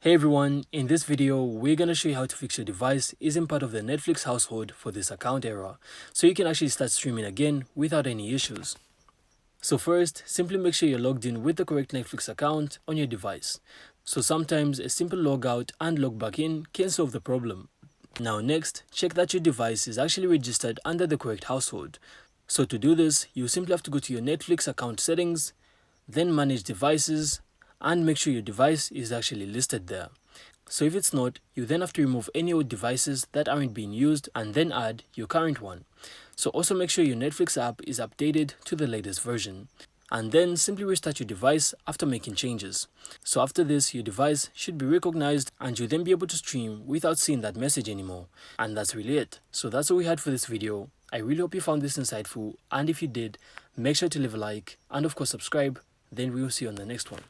Hey everyone, in this video we're gonna show you how to fix your device isn't part of the Netflix household for this account error, so you can actually start streaming again without any issues. So first, simply make sure you're logged in with the correct Netflix account on your device. So sometimes a simple log out and log back in can solve the problem. Now next, check that your device is actually registered under the correct household. So to do this, you simply have to go to your Netflix account settings, then manage devices, and make sure your device is actually listed there. So if it's not, you then have to remove any old devices that aren't being used and then add your current one. So also make sure your Netflix app is updated to the latest version. And then simply restart your device after making changes. So after this, your device should be recognized and you'll then be able to stream without seeing that message anymore. And that's really it. So that's all we had for this video. I really hope you found this insightful, and if you did, make sure to leave a like and of course subscribe. Then we will see you on the next one.